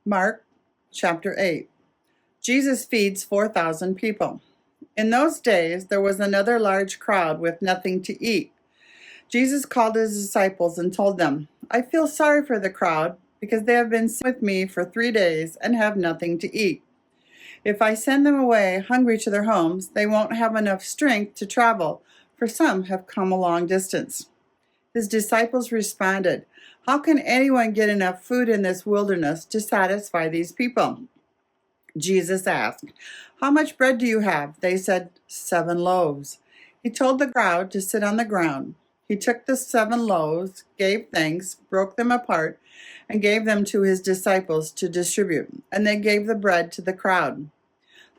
Mark chapter 8. Jesus feeds 4,000 people. In those days, there was another large crowd with nothing to eat. Jesus called his disciples and told them, "I feel sorry for the crowd because they have been with me for 3 days and have nothing to eat. If I send them away hungry to their homes, they won't have enough strength to travel, for some have come a long distance." His disciples responded, "How can anyone get enough food in this wilderness to satisfy these people?" Jesus asked, "How much bread do you have?" They said, 7 loaves. He told the crowd to sit on the ground. He took the 7 loaves, gave thanks, broke them apart, and gave them to his disciples to distribute, and they gave the bread to the crowd.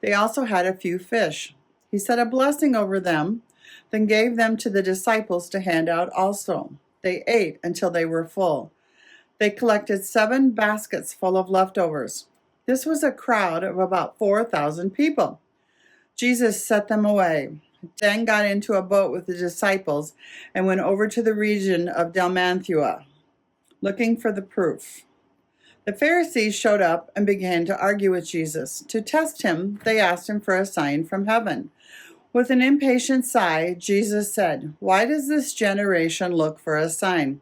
They also had a few fish. He said a blessing over them, then gave them to the disciples to hand out also. They ate until they were full. They collected 7 baskets full of leftovers. This was a crowd of about 4,000 people. Jesus set them away, then got into a boat with the disciples and went over to the region of Dalmanthua, looking for the proof. The Pharisees showed up and began to argue with Jesus. To test him, they asked him for a sign from heaven. With an impatient sigh, Jesus said, "Why does this generation look for a sign?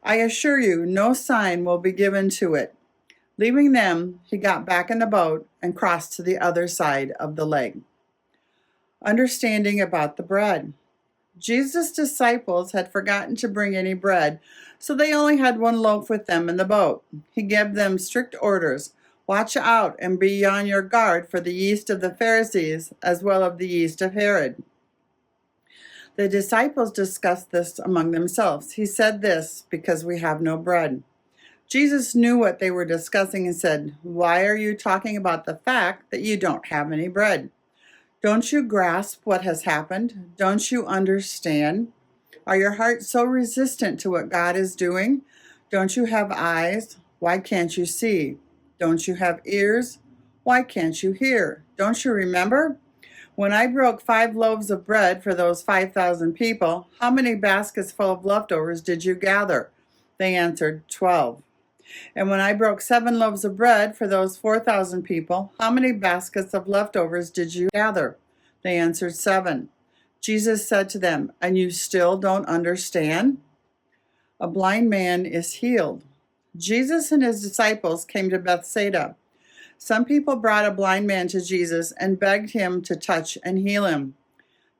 I assure you, no sign will be given to it." Leaving them, he got back in the boat and crossed to the other side of the lake. Understanding about the bread. Jesus' disciples had forgotten to bring any bread, so they only had 1 loaf with them in the boat. He gave them strict orders. Watch out and be on your guard for the yeast of the Pharisees, as well as the yeast of Herod. The disciples discussed this among themselves. He said this because we have no bread. Jesus knew what they were discussing and said, "Why are you talking about the fact that you don't have any bread? Don't you grasp what has happened? Don't you understand? Are your hearts so resistant to what God is doing? Don't you have eyes? Why can't you see? Don't you have ears? Why can't you hear? Don't you remember? When I broke 5 loaves of bread for those 5,000 people, how many baskets full of leftovers did you gather?" They answered, 12. "And when I broke 7 loaves of bread for those 4,000 people, how many baskets of leftovers did you gather?" They answered, 7. Jesus said to them, "And you still don't understand?" A blind man is healed. Jesus and his disciples came to Bethsaida. Some people brought a blind man to Jesus and begged him to touch and heal him.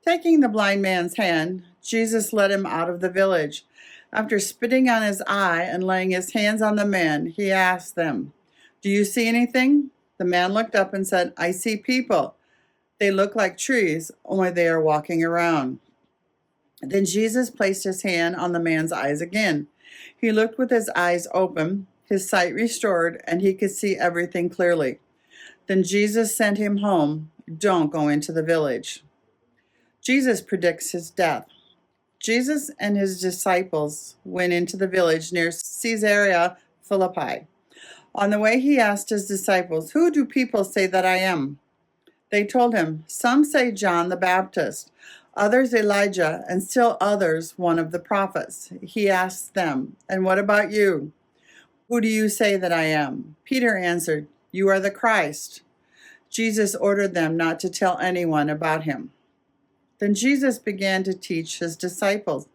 Taking the blind man's hand, Jesus led him out of the village. After spitting on his eye and laying his hands on the man, he asked them, "Do you see anything?" The man looked up and said, "I see people. They look like trees, only they are walking around." Then Jesus placed his hand on the man's eyes again. He looked with his eyes open, his sight restored, and he could see everything clearly. Then Jesus sent him home. Don't go into the village. Jesus predicts his death. Jesus and his disciples went into the village near Caesarea Philippi. On the way, he asked his disciples, "Who do people say that I am?" They told him, "Some say John the Baptist, others Elijah, and still others one of the prophets." He asked them, "And what about you? Who do you say that I am?" Peter answered, "You are the Christ." Jesus ordered them not to tell anyone about him. Then Jesus began to teach his disciples,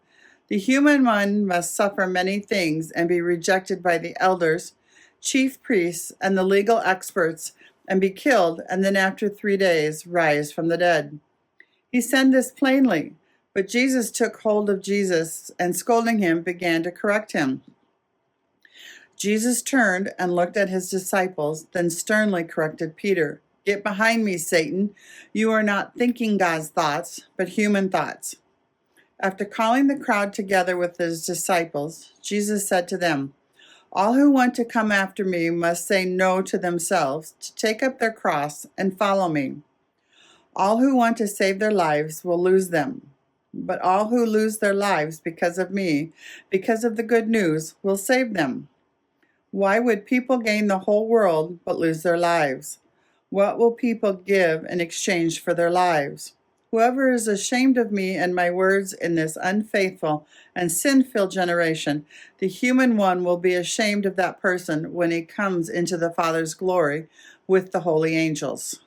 "The human one must suffer many things and be rejected by the elders, chief priests, and the legal experts, and be killed, and then after 3 days rise from the dead." He said this plainly, but Jesus took hold of Jesus and, scolding him, began to correct him. Jesus turned and looked at his disciples, then sternly corrected Peter. "Get behind me, Satan. You are not thinking God's thoughts, but human thoughts." After calling the crowd together with his disciples, Jesus said to them, "All who want to come after me must say no to themselves, to take up their cross and follow me. All who want to save their lives will lose them, but all who lose their lives because of me, because of the good news, will save them. Why would people gain the whole world but lose their lives? What will people give in exchange for their lives? Whoever is ashamed of me and my words in this unfaithful and sin-filled generation, the human one will be ashamed of that person when he comes into the Father's glory with the holy angels."